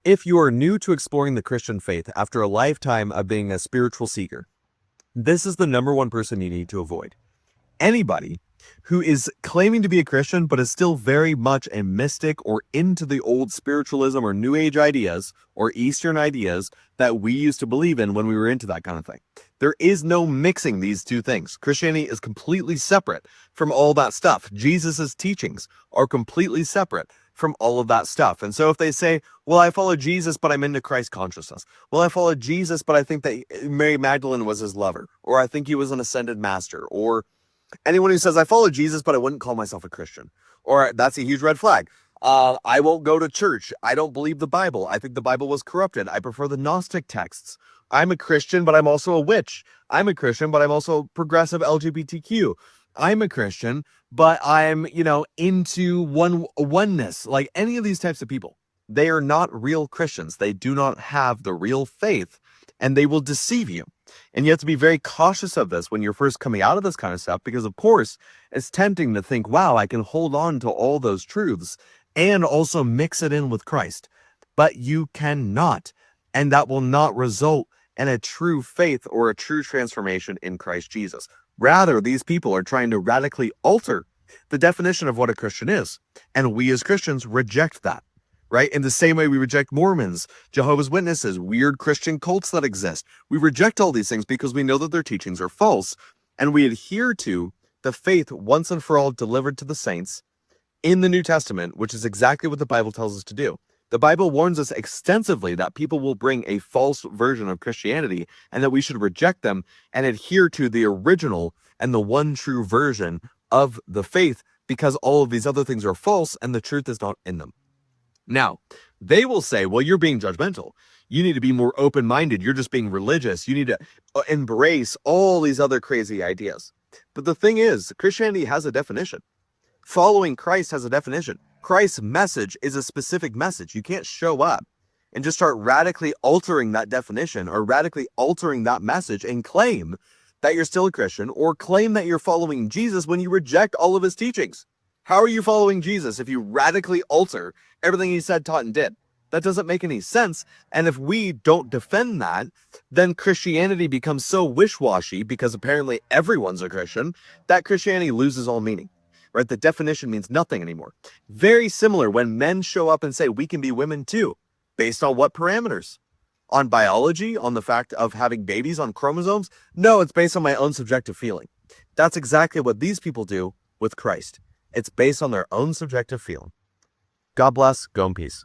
If you are new to exploring the Christian faith after a lifetime of being a spiritual seeker, this is the number one person you need to avoid. Anybody who is claiming to be a Christian but is still very much a mystic or into the old spiritualism or New Age ideas or Eastern ideas that we used to believe in when we were into that kind of thing. There is no mixing these two things. Christianity is completely separate from all that stuff. Jesus's teachings are completely separate from all of that stuff. And so if they say, well, I follow Jesus, but I'm into Christ consciousness. Well, I follow Jesus, but I think that Mary Magdalene was his lover, or I think he was an ascended master, or anyone who says, I follow Jesus, but I wouldn't call myself a Christian, or that's a huge red flag. I won't go to church. I don't believe the Bible. I think the Bible was corrupted. I prefer the Gnostic texts. I'm a Christian, but I'm also a witch. I'm a Christian, but I'm also progressive LGBTQ. I'm a Christian, but I'm, into oneness. Like any of these types of people, they are not real Christians. They do not have the real faith, and they will deceive you. And you have to be very cautious of this when you're first coming out of this kind of stuff, because of course it's tempting to think, wow, I can hold on to all those truths and also mix it in with Christ. But you cannot. And that will not result in a true faith or a true transformation in Christ Jesus. Rather, these people are trying to radically alter the definition of what a Christian is. And we as Christians reject that, right? In the same way we reject Mormons, Jehovah's Witnesses, weird Christian cults that exist. We reject all these things because we know that their teachings are false. And we adhere to the faith once and for all delivered to the saints in the New Testament, which is exactly what the Bible tells us to do. The Bible warns us extensively that people will bring a false version of Christianity and that we should reject them and adhere to the original and the one true version of the faith, because all of these other things are false and the truth is not in them. Now, they will say, well, you're being judgmental. You need to be more open-minded. You're just being religious. You need to embrace all these other crazy ideas. But the thing is, Christianity has a definition. Following Christ has a definition. Christ's message is a specific message. You can't show up and just start radically altering that definition or radically altering that message and claim that you're still a Christian or claim that you're following Jesus when you reject all of his teachings. How are you following Jesus if you radically alter everything he said, taught, and did? That doesn't make any sense. And if we don't defend that, then Christianity becomes so wish-washy, because apparently everyone's a Christian, that Christianity loses all meaning. Right? The definition means nothing anymore. Very similar when men show up and say, we can be women too. Based on what parameters? On biology? On the fact of having babies on chromosomes? No, it's based on my own subjective feeling. That's exactly what these people do with Christ. It's based on their own subjective feeling. God bless. Go in peace.